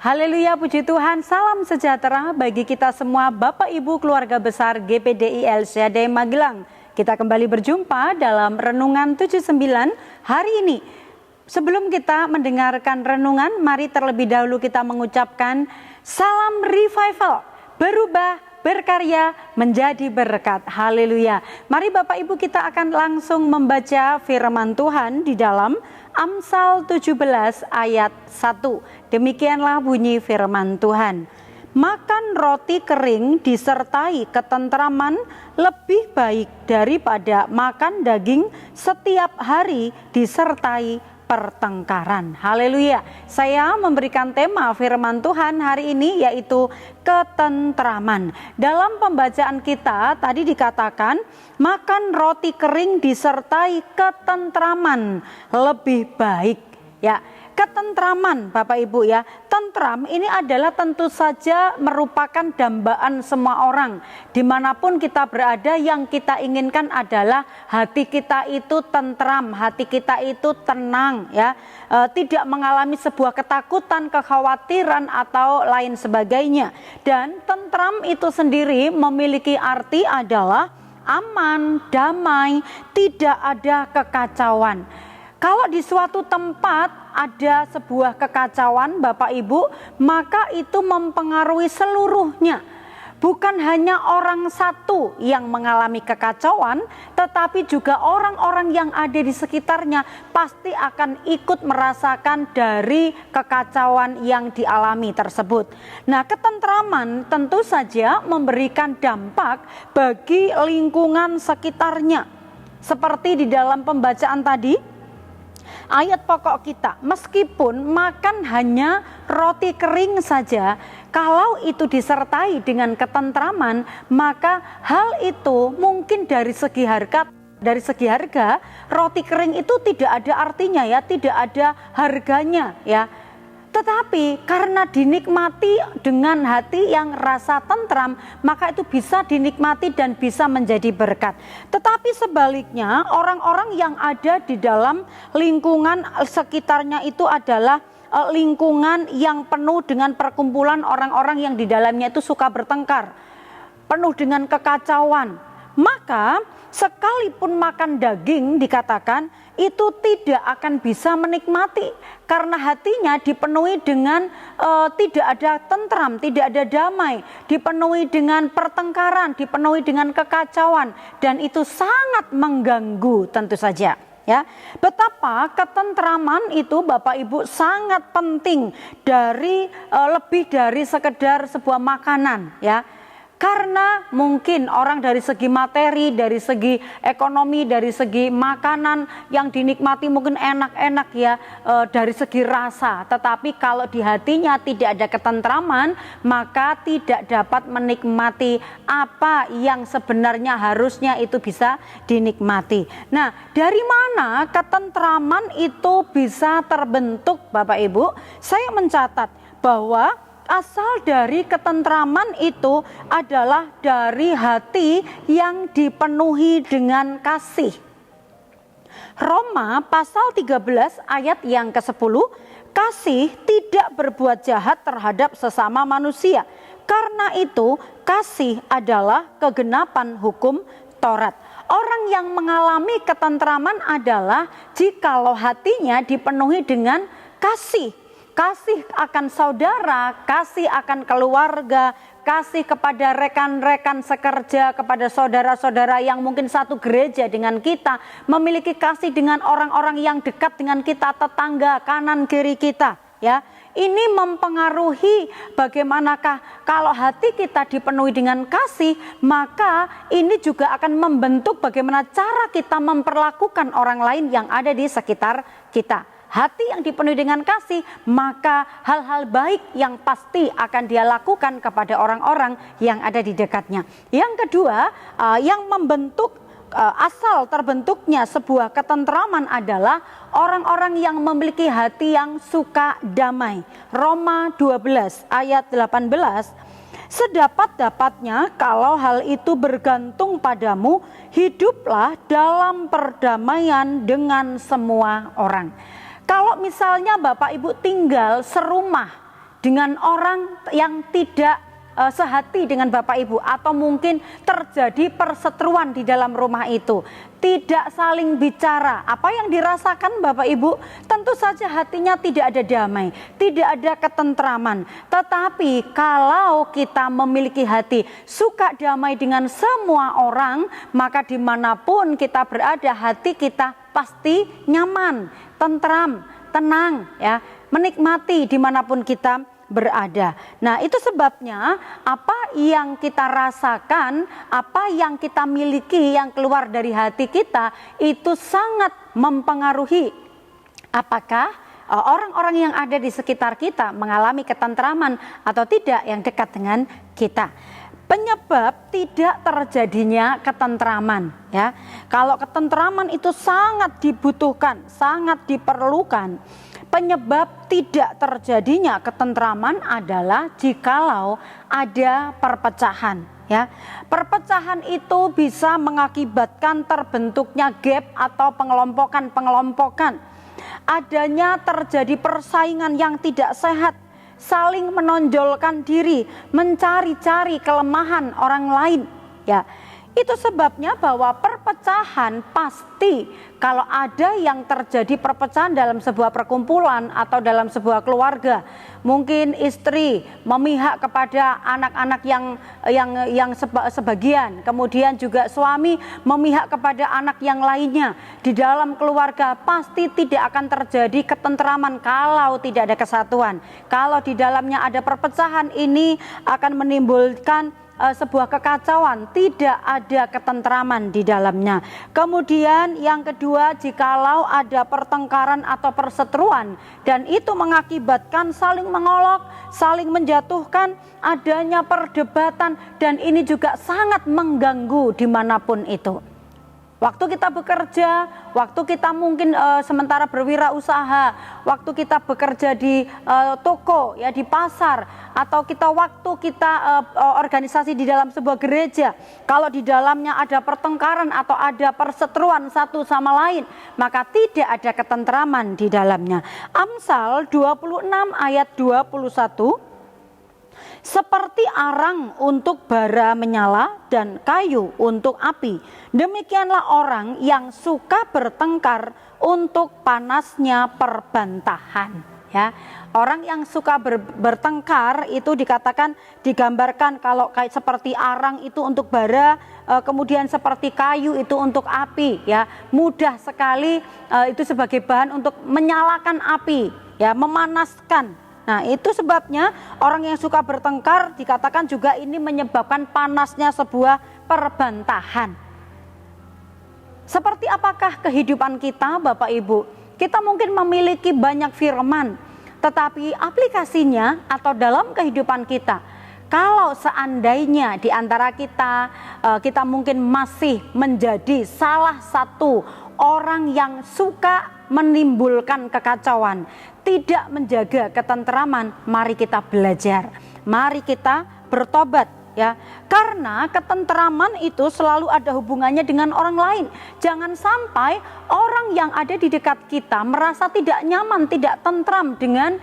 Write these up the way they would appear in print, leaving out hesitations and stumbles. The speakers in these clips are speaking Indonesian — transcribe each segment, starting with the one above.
Haleluya, puji Tuhan, salam sejahtera bagi kita semua Bapak Ibu keluarga besar GPDI El-Shaddai Magelang. Kita kembali berjumpa dalam Renungan 79 hari ini. Sebelum kita mendengarkan renungan, mari terlebih dahulu kita mengucapkan salam revival, berubah, berkarya, menjadi berkat. Haleluya. Mari Bapak Ibu kita akan langsung membaca firman Tuhan di dalam Amsal 17 ayat 1. Demikianlah bunyi firman Tuhan. Makan roti kering disertai ketentraman lebih baik daripada makan daging setiap hari disertai pertengkaran. Haleluya. Saya memberikan tema firman Tuhan hari ini yaitu ketentraman. Dalam pembacaan kita tadi dikatakan makan roti kering disertai ketentraman lebih baik. Ya, ketentraman Bapak Ibu ya. Tentram ini adalah tentu saja merupakan dambaan semua orang. Dimanapun kita berada, yang kita inginkan adalah hati kita itu tentram, hati kita itu tenang ya. Tidak mengalami sebuah ketakutan, kekhawatiran atau lain sebagainya. Dan tentram itu sendiri memiliki arti adalah aman, damai, tidak ada kekacauan. Kalau di suatu tempat ada sebuah kekacauan Bapak Ibu, maka itu mempengaruhi seluruhnya. Bukan hanya orang satu yang mengalami kekacauan, tetapi juga orang-orang yang ada di sekitarnya pasti akan ikut merasakan dari kekacauan yang dialami tersebut. Nah, ketentraman tentu saja memberikan dampak bagi lingkungan sekitarnya. Seperti di dalam pembacaan tadi, ayat pokok kita, meskipun makan hanya roti kering saja, kalau itu disertai dengan ketentraman, maka hal itu mungkin dari segi harga roti kering itu tidak ada artinya ya, tidak ada harganya ya. Tetapi karena dinikmati dengan hati yang rasa tentram, maka itu bisa dinikmati dan bisa menjadi berkat. Tetapi sebaliknya, orang-orang yang ada di dalam lingkungan sekitarnya itu adalah lingkungan yang penuh dengan perkumpulan orang-orang yang di dalamnya itu suka bertengkar, penuh dengan kekacauan. Maka sekalipun makan daging dikatakan itu tidak akan bisa menikmati karena hatinya dipenuhi dengan tidak ada tentram, tidak ada damai, dipenuhi dengan pertengkaran, dipenuhi dengan kekacauan, dan itu sangat mengganggu tentu saja. Ya, betapa ketentraman itu Bapak Ibu sangat penting dari lebih dari sekedar sebuah makanan ya. Karena mungkin orang dari segi materi, dari segi ekonomi, dari segi makanan yang dinikmati mungkin enak-enak ya, dari segi rasa. Tetapi kalau di hatinya tidak ada ketentraman, maka tidak dapat menikmati apa yang sebenarnya harusnya itu bisa dinikmati. Nah, dari mana ketentraman itu bisa terbentuk Bapak Ibu? Saya mencatat bahwa asal dari ketentraman itu adalah dari hati yang dipenuhi dengan kasih. Roma pasal 13 ayat yang ke-10, kasih tidak berbuat jahat terhadap sesama manusia. Karena itu kasih adalah kegenapan hukum Taurat. Orang yang mengalami ketentraman adalah jikalau hatinya dipenuhi dengan kasih. Kasih akan saudara, kasih akan keluarga, kasih kepada rekan-rekan sekerja, kepada saudara-saudara yang mungkin satu gereja dengan kita, memiliki kasih dengan orang-orang yang dekat dengan kita, tetangga, kanan kiri kita, ya. Ini mempengaruhi bagaimanakah kalau hati kita dipenuhi dengan kasih, maka ini juga akan membentuk bagaimana cara kita memperlakukan orang lain yang ada di sekitar kita. Hati yang dipenuhi dengan kasih, maka hal-hal baik yang pasti akan dia lakukan kepada orang-orang yang ada di dekatnya. Yang kedua, yang membentuk asal terbentuknya sebuah ketentraman adalah orang-orang yang memiliki hati yang suka damai. Roma 12 ayat 18, sedapat-dapatnya kalau hal itu bergantung padamu, hiduplah dalam perdamaian dengan semua orang. Kalau misalnya Bapak Ibu tinggal serumah dengan orang yang tidak sehati dengan Bapak Ibu, atau mungkin terjadi perseteruan di dalam rumah itu, tidak saling bicara. Apa yang dirasakan Bapak Ibu? Tentu saja hatinya tidak ada damai, tidak ada ketentraman. Tetapi kalau kita memiliki hati suka damai dengan semua orang, maka dimanapun kita berada, hati kita pasti nyaman, tentram, tenang, ya, menikmati dimanapun kita berada. Nah, itu sebabnya apa yang kita rasakan, apa yang kita miliki yang keluar dari hati kita itu sangat mempengaruhi apakah orang-orang yang ada di sekitar kita mengalami ketentraman atau tidak yang dekat dengan kita. Penyebab tidak terjadinya ketentraman, ya. Kalau ketentraman itu sangat dibutuhkan, sangat diperlukan. Penyebab tidak terjadinya ketentraman adalah jikalau ada perpecahan, ya. Perpecahan itu bisa mengakibatkan terbentuknya gap atau pengelompokan. Adanya terjadi persaingan yang tidak sehat, saling menonjolkan diri, mencari-cari kelemahan orang lain, ya. Itu sebabnya bahwa perpecahan pasti, kalau ada yang terjadi perpecahan dalam sebuah perkumpulan atau dalam sebuah keluarga, mungkin istri memihak kepada anak-anak yang sebagian, kemudian juga suami memihak kepada anak yang lainnya. Di dalam keluarga pasti tidak akan terjadi ketentraman kalau tidak ada kesatuan. Kalau di dalamnya ada perpecahan, ini akan menimbulkan sebuah kekacauan, tidak ada ketentraman di dalamnya. Kemudian yang kedua, jikalau ada pertengkaran atau perseteruan dan itu mengakibatkan saling mengolok, saling menjatuhkan, adanya perdebatan, dan ini juga sangat mengganggu dimanapun itu. Waktu kita bekerja, waktu kita mungkin sementara berwirausaha, waktu kita bekerja di toko, ya, di pasar, atau waktu kita organisasi di dalam sebuah gereja, kalau di dalamnya ada pertengkaran atau ada perseteruan satu sama lain, maka tidak ada ketentraman di dalamnya. Amsal 26 ayat 21, seperti arang untuk bara menyala dan kayu untuk api, demikianlah orang yang suka bertengkar untuk panasnya perbantahan. Ya, orang yang suka bertengkar itu digambarkan kalau kayak seperti arang itu untuk bara, kemudian seperti kayu itu untuk api. Ya, mudah sekali itu sebagai bahan untuk menyalakan api, ya, memanaskan. Nah, itu sebabnya orang yang suka bertengkar dikatakan juga ini menyebabkan panasnya sebuah perbantahan. Seperti apakah kehidupan kita, Bapak Ibu? Kita mungkin memiliki banyak firman, tetapi aplikasinya atau dalam kehidupan kita, kalau seandainya di antara kita mungkin masih menjadi salah satu orang yang suka menimbulkan kekacauan, tidak menjaga ketentraman, mari kita belajar, mari kita bertobat, ya. Karena ketentraman itu selalu ada hubungannya dengan orang lain. Jangan sampai orang yang ada di dekat kita merasa tidak nyaman, tidak tentram dengan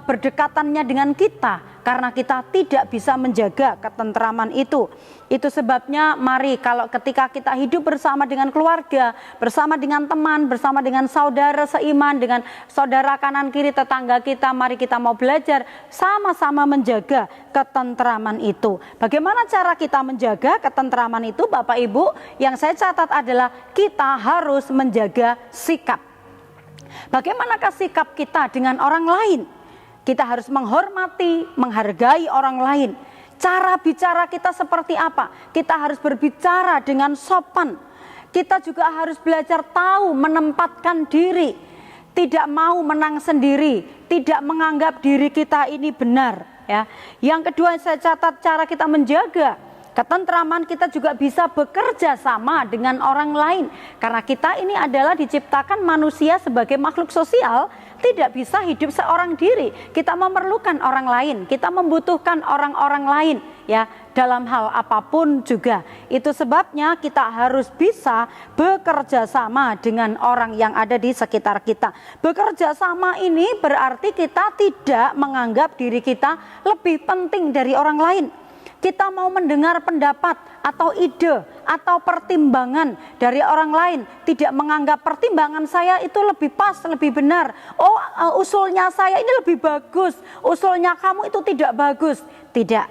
berdekatannya dengan kita, karena kita tidak bisa menjaga ketentraman itu. Itu sebabnya mari ketika kita hidup bersama dengan keluarga, bersama dengan teman, bersama dengan saudara seiman, dengan saudara kanan kiri tetangga kita, mari kita mau belajar sama-sama menjaga ketentraman itu. Bagaimana cara kita menjaga ketentraman itu, Bapak Ibu? Yang saya catat adalah kita harus menjaga sikap. Bagaimanakah sikap kita dengan orang lain? Kita harus menghormati, menghargai orang lain. Cara bicara kita seperti apa? Kita harus berbicara dengan sopan. Kita juga harus belajar tahu menempatkan diri, tidak mau menang sendiri, tidak menganggap diri kita ini benar, ya. Yang kedua, saya catat cara kita menjaga ketentraman, kita juga bisa bekerja sama dengan orang lain. Karena kita ini adalah diciptakan manusia sebagai makhluk sosial, tidak bisa hidup seorang diri. Kita memerlukan orang lain, kita membutuhkan orang-orang lain ya, dalam hal apapun juga. Itu sebabnya kita harus bisa bekerja sama dengan orang yang ada di sekitar kita. Bekerja sama ini berarti kita tidak menganggap diri kita lebih penting dari orang lain. Kita mau mendengar pendapat atau ide atau pertimbangan dari orang lain, tidak menganggap pertimbangan saya itu lebih pas, lebih benar. Oh, usulnya saya ini lebih bagus, usulnya kamu itu tidak bagus. Tidak.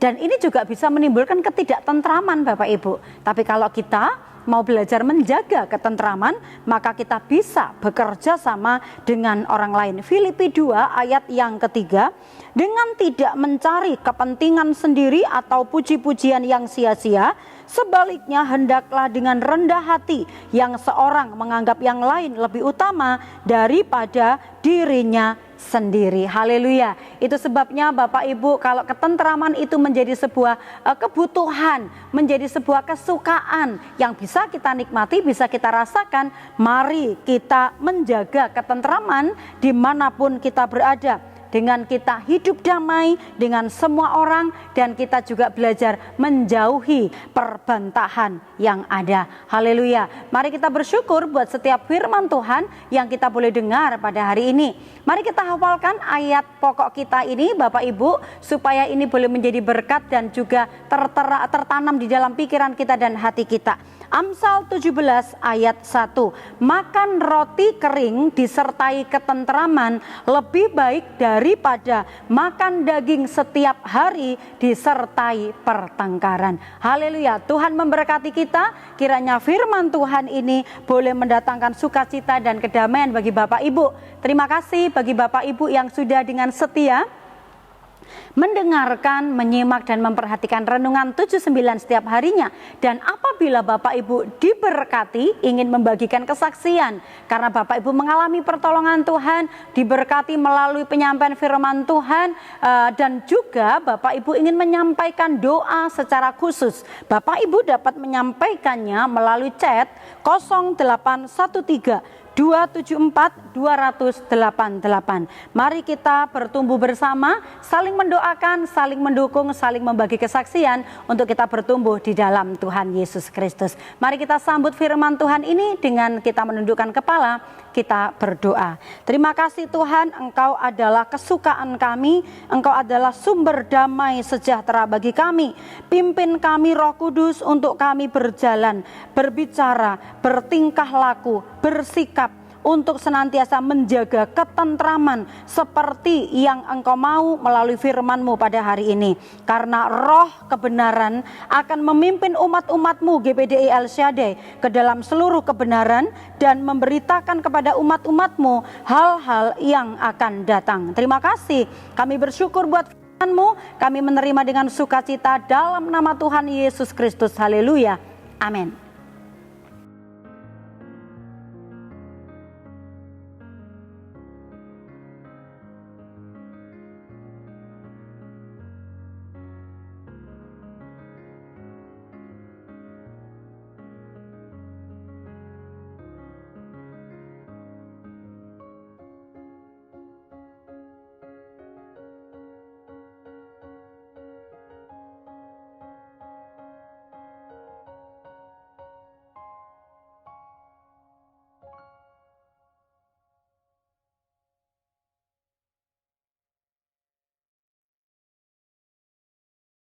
Dan ini juga bisa menimbulkan ketidaktentraman Bapak Ibu. Tapi kalau kita mau belajar menjaga ketentraman, maka kita bisa bekerja sama dengan orang lain. Filipi 2 ayat yang ketiga, dengan tidak mencari kepentingan sendiri atau puji-pujian yang sia-sia, sebaliknya hendaklah dengan rendah hati yang seorang menganggap yang lain lebih utama daripada dirinya sendiri. Haleluya. Itu sebabnya Bapak Ibu, kalau ketentraman itu menjadi sebuah kebutuhan, menjadi sebuah kesukaan yang bisa kita nikmati, bisa kita rasakan, mari kita menjaga ketentraman dimanapun kita berada, dengan kita hidup damai dengan semua orang, dan kita juga belajar menjauhi perbantahan yang ada. Haleluya. Mari kita bersyukur buat setiap firman Tuhan yang kita boleh dengar pada hari ini. Mari kita hafalkan ayat pokok kita ini Bapak Ibu, supaya ini boleh menjadi berkat dan juga tertanam di dalam pikiran kita dan hati kita. Amsal 17 ayat 1, makan roti kering disertai ketentraman lebih baik daripada makan daging setiap hari disertai pertengkaran. Haleluya. Tuhan memberkati kita, kiranya firman Tuhan ini boleh mendatangkan sukacita dan kedamaian bagi Bapak Ibu. Terima kasih bagi Bapak Ibu yang sudah dengan setia mendengarkan, menyimak dan memperhatikan renungan 79 setiap harinya. Dan apabila Bapak Ibu diberkati, ingin membagikan kesaksian karena Bapak Ibu mengalami pertolongan Tuhan, diberkati melalui penyampaian firman Tuhan, dan juga Bapak Ibu ingin menyampaikan doa secara khusus, Bapak Ibu dapat menyampaikannya melalui chat 0813 274 288. Mari kita bertumbuh bersama, saling mendoakan, saling mendukung, saling membagi kesaksian untuk kita bertumbuh di dalam Tuhan Yesus Kristus. Mari kita sambut firman Tuhan ini dengan kita menundukkan kepala, kita berdoa. Terima kasih Tuhan, Engkau adalah kesukaan kami, Engkau adalah sumber damai sejahtera bagi kami. Pimpin kami Roh Kudus untuk kami berjalan, berbicara, bertingkah laku, bersikap, untuk senantiasa menjaga ketentraman seperti yang Engkau mau melalui firman-Mu pada hari ini. Karena roh kebenaran akan memimpin umat-umat-Mu GPDI El Shaddai ke dalam seluruh kebenaran dan memberitakan kepada umat-umat-Mu hal-hal yang akan datang. Terima kasih, kami bersyukur buat firman-Mu, kami menerima dengan sukacita dalam nama Tuhan Yesus Kristus. Haleluya. Amin.